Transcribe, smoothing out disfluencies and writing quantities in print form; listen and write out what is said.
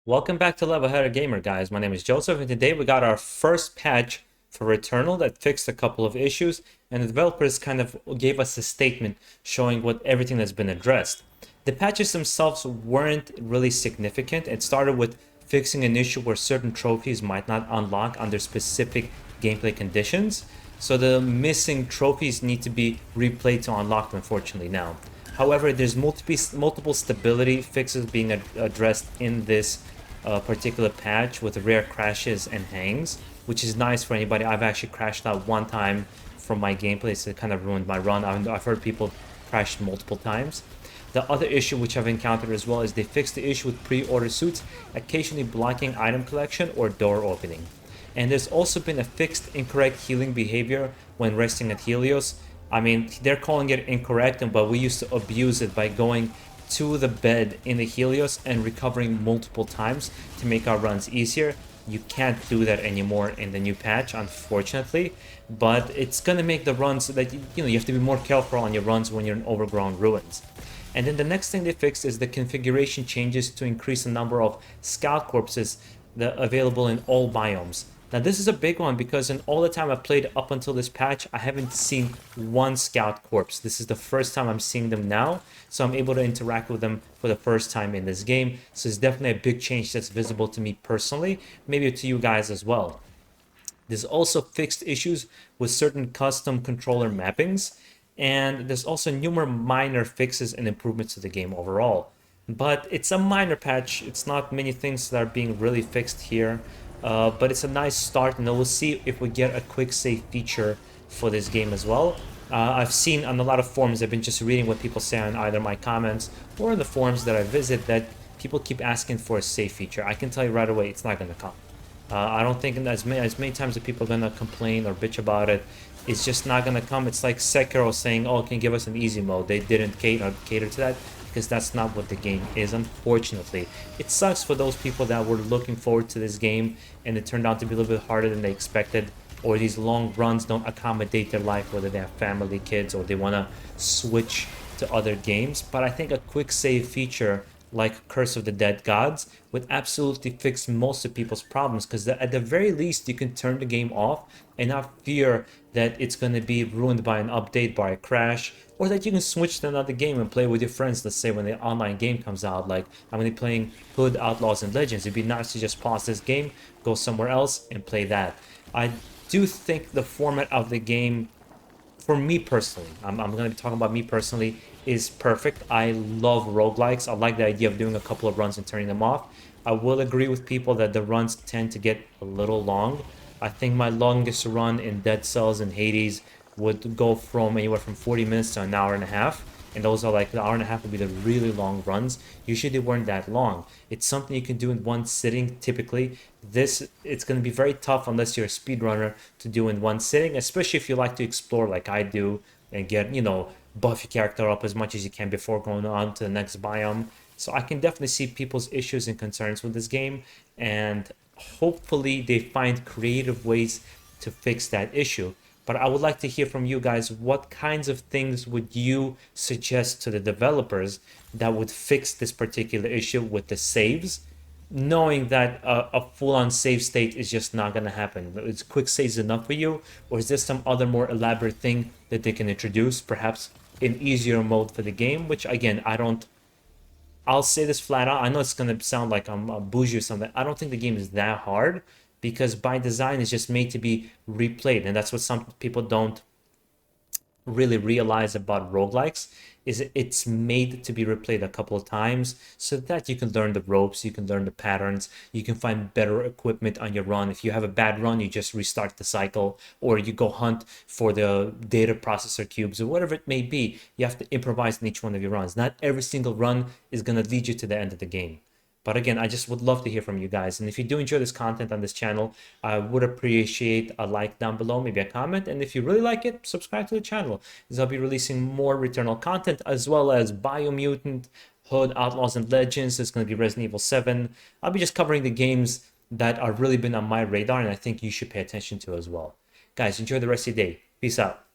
Welcome back to Level Header Gamer, guys. My name is Joseph, and today we got our first patch for Returnal that fixed a couple of issues, and the developers kind of gave us a statement showing what everything that's been addressed. The patches themselves weren't really significant. It started with fixing an issue where certain trophies might not unlock under specific gameplay conditions, so the missing trophies need to be replayed to unlock them, unfortunately, now. However, there's multiple stability fixes being addressed in this particular patch with rare crashes and hangs, which is nice for anybody. I've actually crashed out one time from my gameplay, so it kind of ruined my run. I've heard people crash multiple times. The other issue which I've encountered as well is they fixed the issue with pre-order suits occasionally blocking item collection or door opening. And there's also been a fixed incorrect healing behavior when resting at Helios. I mean, they're calling it incorrect, but we used to abuse it by going to the bed in the Helios and recovering multiple times to make our runs easier. You can't do that anymore in the new patch, unfortunately, but it's gonna make the runs so that you have to be more careful on your runs when you're in overgrown ruins. And then the next thing they fixed is the configuration changes to increase the number of scout corpses that available in all biomes. Now this is a big one because in all the time I've played up until this patch, I haven't seen one scout corpse. This is the first time I'm seeing them now, so I'm able to interact with them for the first time in this game. So it's definitely a big change that's visible to me personally, maybe to you guys as well. There's also fixed issues with certain custom controller mappings, and there's also numerous minor fixes and improvements to the game overall. But it's a minor patch, it's not many things that are being really fixed here. But it's a nice start, and we'll see if we get a quick save feature for this game as well. I've seen on a lot of forums, I've been just reading what people say on either my comments or in the forums that I visit, that people keep asking for a save feature. I can tell you right away, it's not going to come. I don't think as many times that people are going to complain or bitch about it, it's just not going to come. It's like Sekiro saying, oh, can you give us an easy mode? They didn't cater to that, because that's not what the game is, unfortunately. It sucks for those people that were looking forward to this game and it turned out to be a little bit harder than they expected, or these long runs don't accommodate their life, whether they have family, kids, or they want to switch to other games. But I think a quick save feature like Curse of the Dead Gods would absolutely fix most of people's problems, because at the very least you can turn the game off and not fear that it's going to be ruined by an update, by a crash, or that you can switch to another game and play with your friends. Let's say when the online game comes out, like I'm going to be playing Hood, Outlaws, and Legends. It'd be nice to just pause this game, go somewhere else, and play that. I do think the format of the game, for me personally, I'm going to be talking about me personally, is perfect. I love roguelikes. I like the idea of doing a couple of runs and turning them off. I will agree with people that the runs tend to get a little long. I think my longest run in Dead Cells and Hades would go from anywhere from 40 minutes to an hour and a half. And those are like, the hour and a half would be the really long runs. Usually they weren't that long. It's something you can do in one sitting typically. It's going to be very tough unless you're a speedrunner to do in one sitting, especially if you like to explore like I do and get, buff your character up as much as you can before going on to the next biome. So I can definitely see people's issues and concerns with this game, and hopefully they find creative ways to fix that issue. But I would like to hear from you guys, what kinds of things would you suggest to the developers that would fix this particular issue with the saves, knowing that a full-on save state is just not going to happen? Is quick saves enough for you, or is there some other more elaborate thing that they can introduce, perhaps an easier mode for the game? Which again, I'll say this flat out, I know it's going to sound like I'm bougie or something. I don't think the game is that hard, because by design it's just made to be replayed, and that's what some people don't really realize about roguelikes, is it's made to be replayed a couple of times so that you can learn the ropes, you can learn the patterns, you can find better equipment on your run. If you have a bad run, you just restart the cycle, or you go hunt for the data processor cubes, or whatever it may be. You have to improvise in each one of your runs. Not every single run is going to lead you to the end of the game. But again, I just would love to hear from you guys. And if you do enjoy this content on this channel, I would appreciate a like down below, maybe a comment. And if you really like it, subscribe to the channel, as I'll be releasing more Returnal content, as well as Biomutant, Hood, Outlaws, and Legends. There's going to be Resident Evil 7. I'll be just covering the games that are really been on my radar and I think you should pay attention to as well. Guys, enjoy the rest of your day. Peace out.